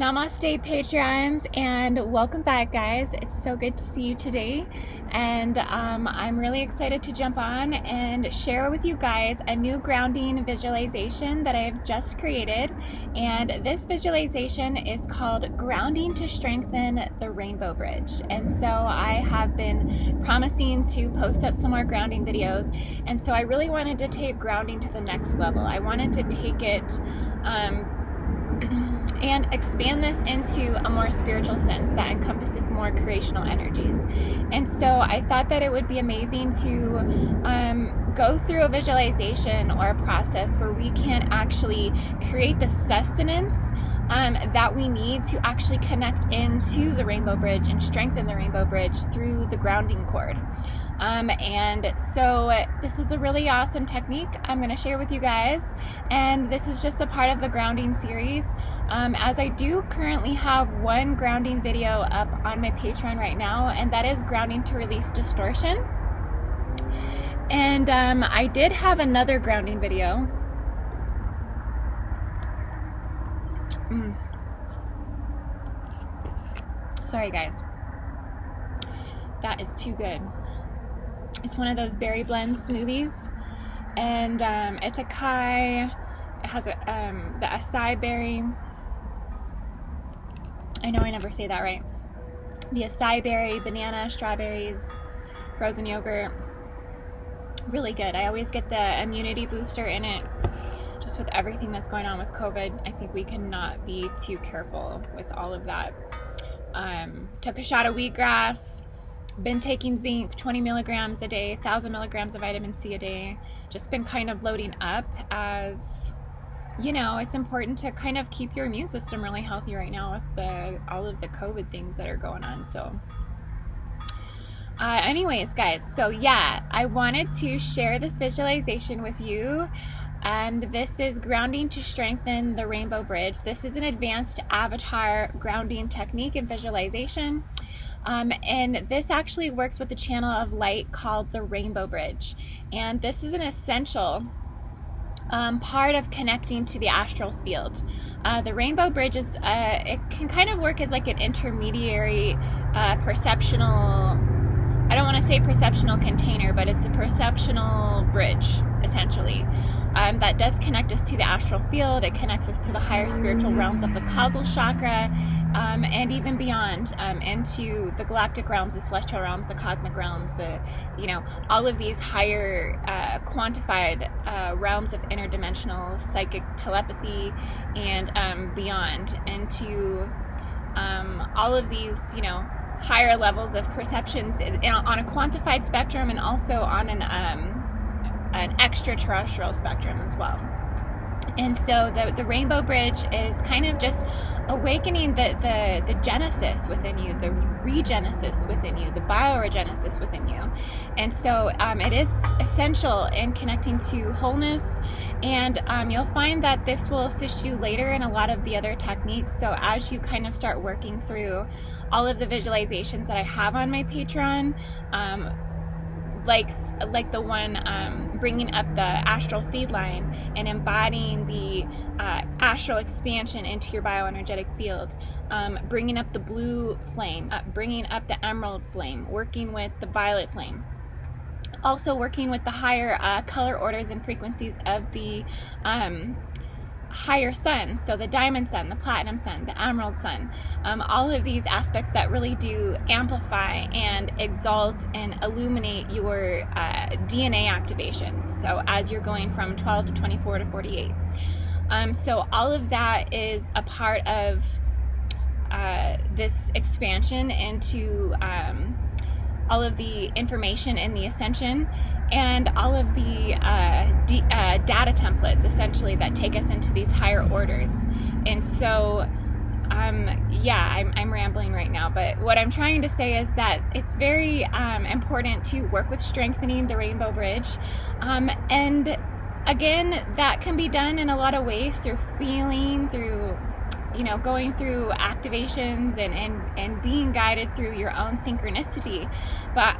Namaste patrons, and welcome back, guys. It's so good to see you today, and I'm really excited to jump on and share with you guys a new grounding visualization that I've just created. And this visualization is called Grounding to Strengthen the Rainbow Bridge. And so I have been promising to post up some more grounding videos, and so I really wanted to take grounding to the next level. I wanted to take it and expand this into a more spiritual sense that encompasses more creational energies. And so I thought that it would be amazing to go through a visualization or a process where we can actually create the sustenance that we need to actually connect into the rainbow bridge and strengthen the rainbow bridge through the grounding cord. And so this is a really awesome technique I'm going to share with you guys, and this is just a part of the grounding series, as I do currently have one grounding video up on my Patreon right now, and that is grounding to release distortion. And I did have another grounding video. Sorry guys, that is too good. It's one of those berry blend smoothies, and it's acai. It has the acai berry. I know I never say that right. The acai berry, banana, strawberries, frozen yogurt. Really good. I always get the immunity booster in it. Just with everything that's going on with COVID, I think we cannot be too careful with all of that. Took a shot of wheatgrass. Been taking zinc, 20 milligrams a day, 1,000 milligrams of vitamin C a day. Just been kind of loading up, as you know, it's important to kind of keep your immune system really healthy right now with all of the COVID things that are going on. So anyways, guys, so yeah, I wanted to share this visualization with you. And this is grounding to strengthen the rainbow bridge. This is an advanced avatar grounding technique and visualization. And this actually works with the channel of light called the rainbow bridge. And this is an essential part of connecting to the astral field. The rainbow bridge is, it can kind of work as like an intermediary perceptional, I don't want to say perceptional container, but it's a perceptional bridge, essentially. That does connect us to the astral field. It connects us to the higher spiritual realms of the causal chakra, and even beyond, into the galactic realms, the celestial realms, the cosmic realms, all of these higher quantified realms of interdimensional psychic telepathy and beyond, into all of these, higher levels of perceptions on a quantified spectrum, and also on an extraterrestrial spectrum as well. And so the rainbow bridge is kind of just awakening the genesis within you, the regenesis within you, the bioregenesis within you. And so it is essential in connecting to wholeness, and you'll find that this will assist you later in a lot of the other techniques. So as you kind of start working through all of the visualizations that I have on my Patreon, like the one bringing up the astral feed line and embodying the astral expansion into your bioenergetic field, bringing up the blue flame, bringing up the emerald flame, working with the violet flame, also working with the higher color orders and frequencies of the higher sun, so the diamond sun, the platinum sun, the emerald sun, all of these aspects that really do amplify and exalt and illuminate your DNA activations, so as you're going from 12 to 24 to 48. So all of that is a part of this expansion into all of the information in the ascension, and all of the data templates, essentially, that take us into these higher orders. And so, I'm rambling right now, but what I'm trying to say is that it's very important to work with strengthening the rainbow bridge. And again, that can be done in a lot of ways, through feeling, through going through activations and being guided through your own synchronicity. But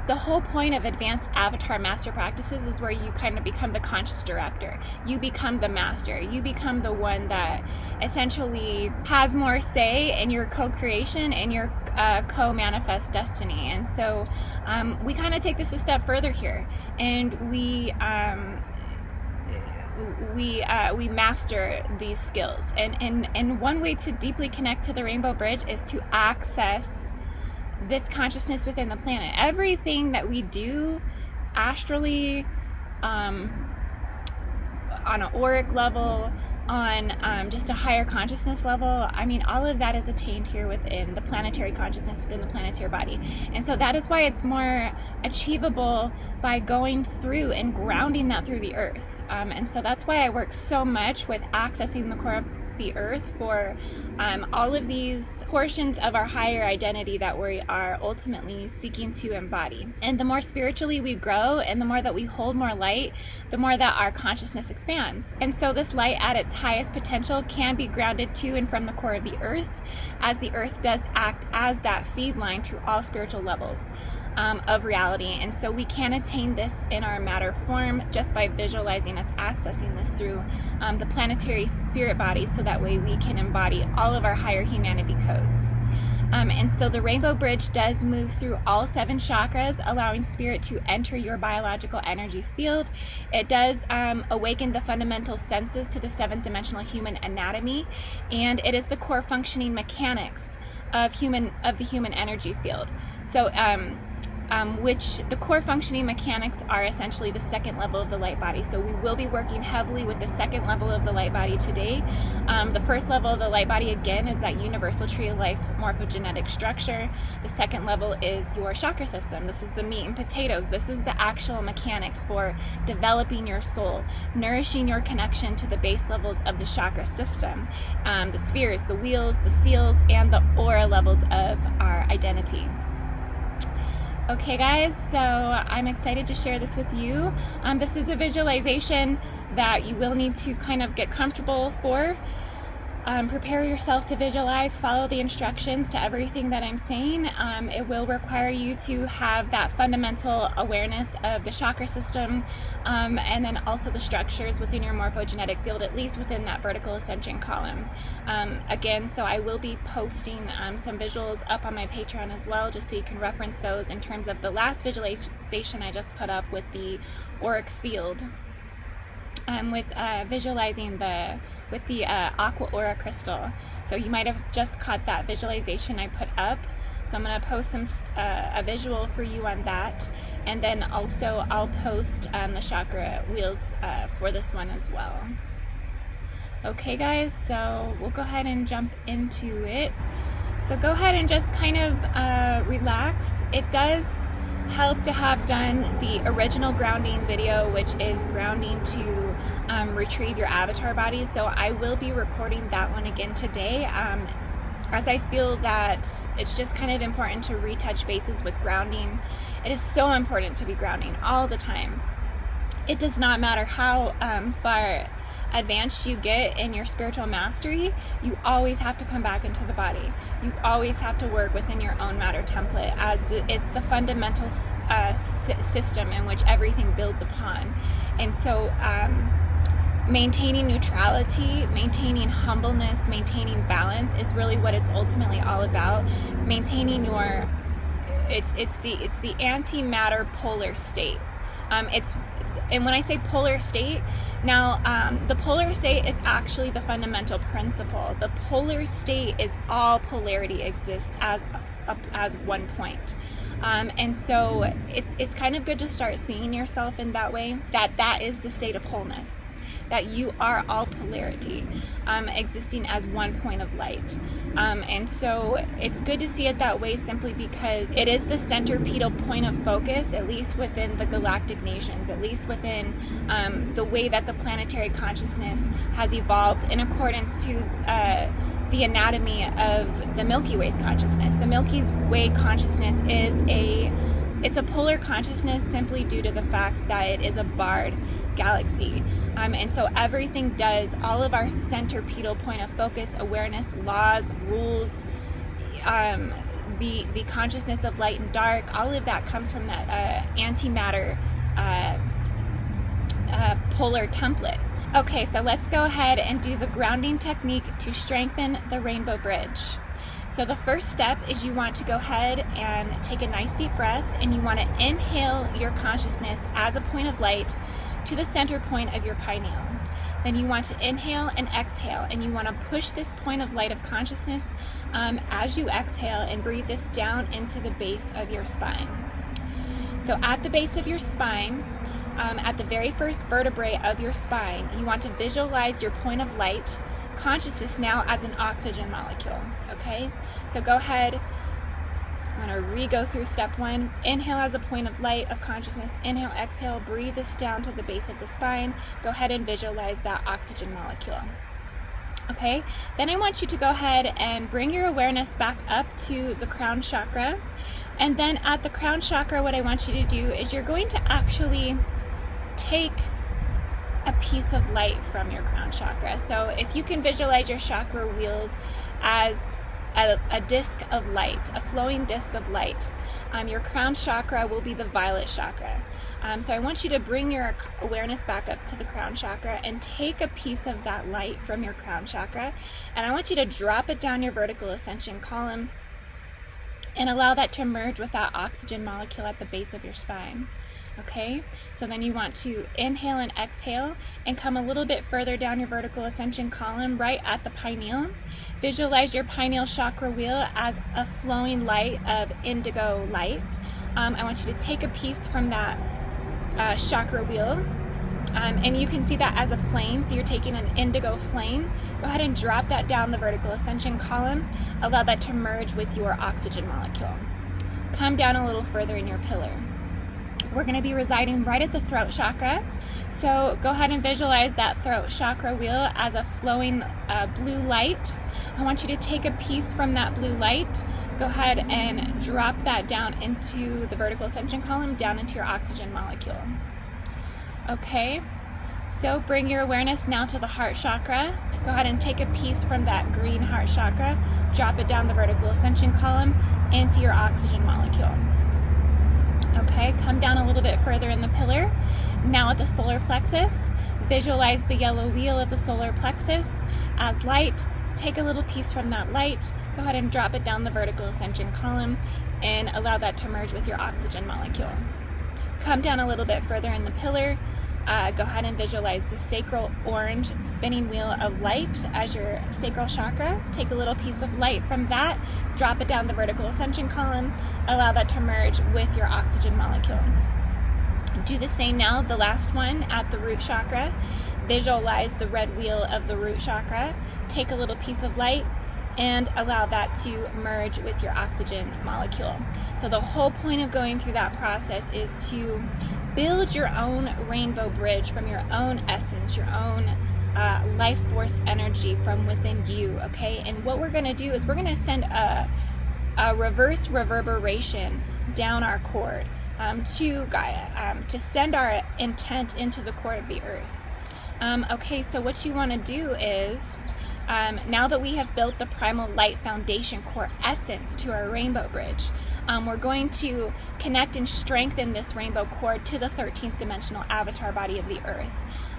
the whole point of advanced avatar master practices is where you kind of become the conscious director. You become the master. You become the one that essentially has more say in your co-creation and your co-manifest destiny. And so we kind of take this a step further here, and we master these skills. And one way to deeply connect to the Rainbow Bridge is to access this consciousness within the planet. Everything that we do astrally, on an auric level, on just a higher consciousness level, all of that is attained here within the planetary consciousness, within the planetary body. And so that is why it's more achievable by going through and grounding that through the earth. And so that's why I work so much with accessing the core of the earth for all of these portions of our higher identity that we are ultimately seeking to embody. And the more spiritually we grow, and the more that we hold more light, the more that our consciousness expands. And so this light at its highest potential can be grounded to and from the core of the earth, as the earth does act as that feed line to all spiritual levels of reality. And so we can attain this in our matter form just by visualizing us accessing this through the planetary spirit body, so that way we can embody all of our higher humanity codes. And so the Rainbow Bridge does move through all 7 chakras, allowing spirit to enter your biological energy field. It does awaken the fundamental senses to the 7th dimensional human anatomy, and it is the core functioning mechanics of the human energy field. So which the core functioning mechanics are essentially the 2nd level of the light body. So we will be working heavily with the 2nd level of the light body today. The 1st level of the light body, again, is that universal tree of life morphogenetic structure. The 2nd level is your chakra system. This is the meat and potatoes. This is the actual mechanics for developing your soul, nourishing your connection to the base levels of the chakra system, the spheres, the wheels, the seals, and the aura levels of our identity. Okay guys, so I'm excited to share this with you. This is a visualization that you will need to kind of get comfortable for. Prepare yourself to visualize, follow the instructions to everything that I'm saying. It will require you to have that fundamental awareness of the chakra system, and then also the structures within your morphogenetic field, at least within that vertical ascension column. Again, so I will be posting some visuals up on my Patreon as well, just so you can reference those in terms of the last visualization I just put up with the auric field, with visualizing with the aqua aura crystal. So you might have just caught that visualization I put up. So I'm going to post a visual for you on that, and then also I'll post the chakra wheels for this one as well. Okay guys, so we'll go ahead and jump into it. So go ahead and just kind of relax. It does help to have done the original grounding video, which is grounding to retrieve your avatar body. So I will be recording that one again today, as I feel that it's just kind of important to retouch bases with grounding. It is so important to be grounding all the time. It does not matter how far advanced you get in your spiritual mastery, you always have to come back into the body. You always have to work within your own matter template, as it's the fundamental system in which everything builds upon. And so maintaining neutrality, maintaining humbleness, maintaining balance is really what it's ultimately all about. Maintaining your, it's the antimatter polar state. And when I say polar state, now the polar state is actually the fundamental principle. The polar state is all polarity exists as one point. And so it's kind of good to start seeing yourself in that way, that is the state of wholeness, that you are all polarity, existing as one point of light. And so it's good to see it that way, simply because it is the centripetal point of focus, at least within the galactic nations, at least within the way that the planetary consciousness has evolved in accordance to the anatomy of the Milky Way's consciousness. The Milky Way consciousness it's a polar consciousness, simply due to the fact that it is a barred galaxy. And so everything does, all of our centripetal point of focus, awareness, laws, rules, the consciousness of light and dark, all of that comes from that antimatter polar template. Okay, so let's go ahead and do the grounding technique to strengthen the rainbow bridge. So the first step is you want to go ahead and take a nice deep breath, and you want to inhale your consciousness as a point of light to the center point of your pineal. Then you want to inhale and exhale, and you want to push this point of light of consciousness as you exhale, and breathe this down into the base of your spine. So at the base of your spine, at the very first vertebrae of your spine, you want to visualize your point of light consciousness now as an oxygen molecule. Okay, so go ahead. I'm going to re-go through step one. Inhale as a point of light of consciousness. Inhale, exhale, breathe this down to the base of the spine. Go ahead and visualize that oxygen molecule. Okay, then I want you to go ahead and bring your awareness back up to the crown chakra. And then at the crown chakra, what I want you to do is you're going to actually take a piece of light from your crown chakra. So if you can visualize your chakra wheels as a disc of light, a flowing disc of light, your crown chakra will be the violet chakra. So I want you to bring your awareness back up to the crown chakra and take a piece of that light from your crown chakra, and I want you to drop it down your vertical ascension column and allow that to merge with that oxygen molecule at the base of your spine. Okay, so then you want to inhale and exhale and come a little bit further down your vertical ascension column right at the pineal. Visualize your pineal chakra wheel as a flowing light of indigo light. I want you to take a piece from that chakra wheel, and you can see that as a flame, so you're taking an indigo flame. Go ahead and drop that down the vertical ascension column. Allow that to merge with your oxygen molecule. Come down a little further in your pillar. We're going to be residing right at the throat chakra. So go ahead and visualize that throat chakra wheel as a flowing blue light. I want you to take a piece from that blue light. Go ahead and drop that down into the vertical ascension column, down into your oxygen molecule. Okay, so bring your awareness now to the heart chakra. Go ahead and take a piece from that green heart chakra, drop it down the vertical ascension column into your oxygen molecule. Okay, come down a little bit further in the pillar. Now at the solar plexus, visualize the yellow wheel of the solar plexus as light. Take a little piece from that light. Go ahead and drop it down the vertical ascension column and allow that to merge with your oxygen molecule. Come down a little bit further in the pillar. Go ahead and visualize the sacral orange spinning wheel of light as your sacral chakra. Take a little piece of light from that, drop it down the vertical ascension column, allow that to merge with your oxygen molecule. Do the same now, the last one at the root chakra. Visualize the red wheel of the root chakra. Take a little piece of light and allow that to merge with your oxygen molecule. So the whole point of going through that process is to build your own rainbow bridge from your own essence, your own life force energy from within you, okay? And what we're going to do is we're going to send a reverse reverberation down our cord to Gaia, to send our intent into the core of the earth. Okay, so what you want to do is, now that we have built the primal light foundation core essence to our rainbow bridge, we're going to connect and strengthen this rainbow cord to the 13th dimensional avatar body of the earth.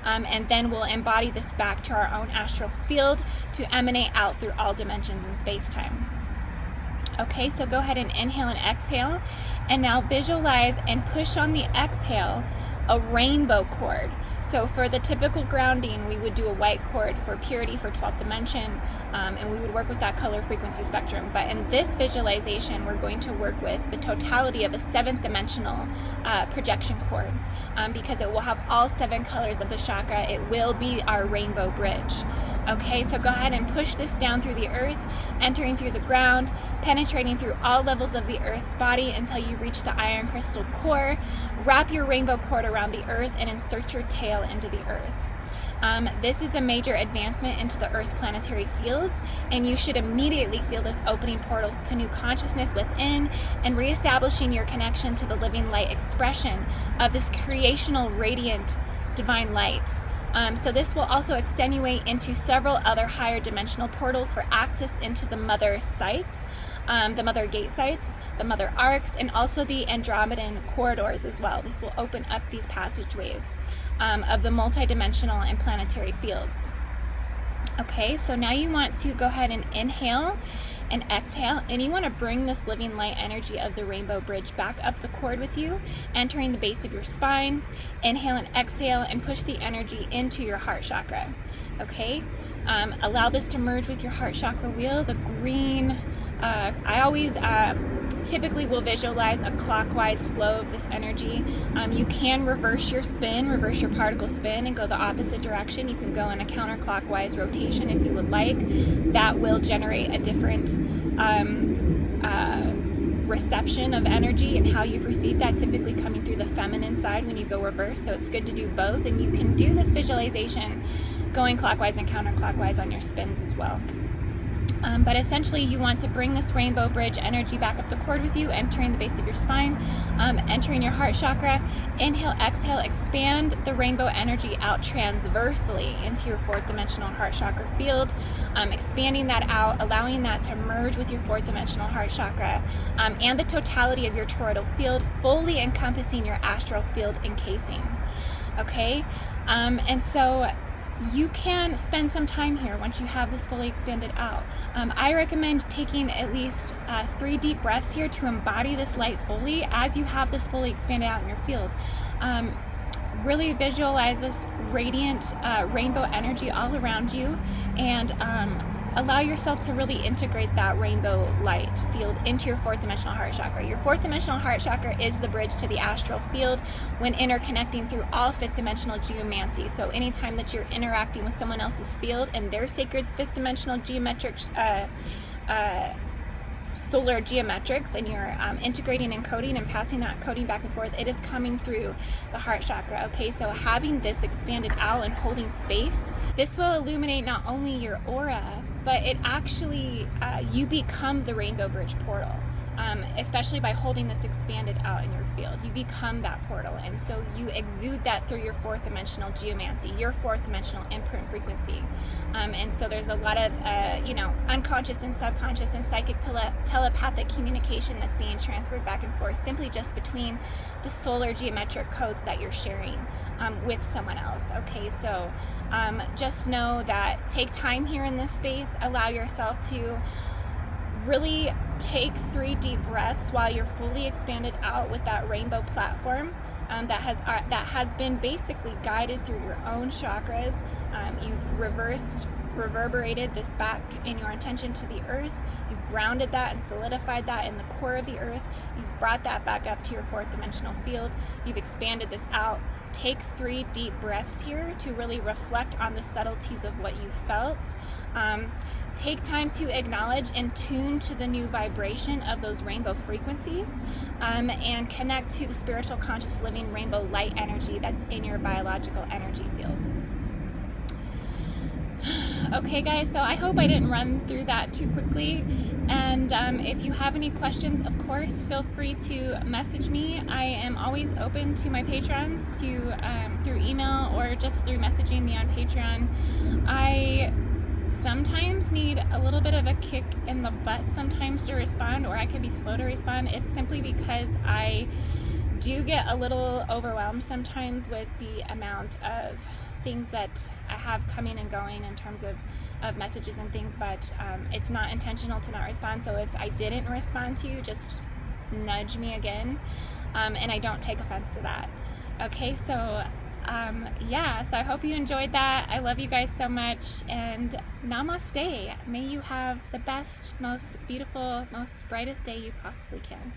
And then we'll embody this back to our own astral field to emanate out through all dimensions in space-time. Okay, so go ahead and inhale and exhale, and now visualize and push on the exhale a rainbow cord. So for the typical grounding, we would do a white cord for purity for 12th dimension, and we would work with that color frequency spectrum. But in this visualization, we're going to work with the totality of a 7th dimensional projection cord, because it will have all 7 colors of the chakra. It will be our rainbow bridge. Okay, so go ahead and push this down through the earth, entering through the ground, penetrating through all levels of the earth's body until you reach the iron crystal core. Wrap your rainbow cord around the earth and insert your tail into the earth. This is a major advancement into the earth planetary fields, and you should immediately feel this opening portals to new consciousness within and reestablishing your connection to the living light expression of this creational radiant divine light. So this will also extenuate into several other higher dimensional portals for access into the mother sites, the mother gate sites, the mother arcs, and also the Andromedan corridors as well. This will open up these passageways of the multidimensional and planetary fields. Okay, so now you want to go ahead and inhale and exhale, and you want to bring this living light energy of the rainbow bridge back up the cord with you, entering the base of your spine. Inhale and exhale and push the energy into your heart chakra. Okay, allow this to merge with your heart chakra wheel, the green. I always typically will visualize a clockwise flow of this energy. You can reverse your spin, reverse your particle spin, and go the opposite direction. You can go in a counterclockwise rotation if you would like. That will generate a different reception of energy and how you perceive that, typically coming through the feminine side when you go reverse. So it's good to do both, and you can do this visualization going clockwise and counterclockwise on your spins as well. But essentially you want to bring this rainbow bridge energy back up the cord with you, entering the base of your spine, entering your heart chakra. Inhale, exhale, expand the rainbow energy out transversely into your fourth dimensional heart chakra field, expanding that out, allowing that to merge with your fourth dimensional heart chakra and the totality of your toroidal field, fully encompassing your astral field encasing. Okay, and so you can spend some time here once you have this fully expanded out. I recommend taking at least 3 deep breaths here to embody this light fully as you have this fully expanded out in your field. Really visualize this radiant rainbow energy all around you, and allow yourself to really integrate that rainbow light field into your fourth dimensional heart chakra. Your fourth dimensional heart chakra is the bridge to the astral field when interconnecting through all fifth dimensional geomancy. So anytime that you're interacting with someone else's field and their sacred fifth dimensional geometric solar geometrics, and you're integrating and coding and passing that coding back and forth, it is coming through the heart chakra. Okay, so having this expanded out and holding space, this will illuminate not only your aura, but it actually, you become the rainbow bridge portal. Especially by holding this expanded out in your field. You become that portal, and so you exude that through your fourth dimensional geomancy, your fourth dimensional imprint frequency. And so there's a lot of unconscious and subconscious and psychic telepathic communication that's being transferred back and forth simply just between the solar geometric codes that you're sharing with someone else. Okay, so just know that take time here in this space, allow yourself to really take 3 deep breaths while you're fully expanded out with that rainbow platform that has been basically guided through your own chakras. You've reverberated this back in your intention to the earth. You've grounded that and solidified that in the core of the earth. You've brought that back up to your fourth dimensional field. You've expanded this out. Take 3 deep breaths here to really reflect on the subtleties of what you felt. Take time to acknowledge and tune to the new vibration of those rainbow frequencies, and connect to the spiritual conscious living rainbow light energy that's in your biological energy field. Okay guys, so I hope I didn't run through that too quickly, and if you have any questions, of course, feel free to message me. I am always open to my patrons through email or just through messaging me on Patreon. I sometimes need a little bit of a kick in the butt sometimes to respond, or I can be slow to respond. It's simply because I do get a little overwhelmed sometimes with the amount of things that I have coming and going in terms of messages and things, but it's not intentional to not respond. So if I didn't respond to you, just nudge me again, and I don't take offense to that. Okay, so so I hope you enjoyed that. I love you guys so much, and namaste. May you have the best, most beautiful, most brightest day you possibly can.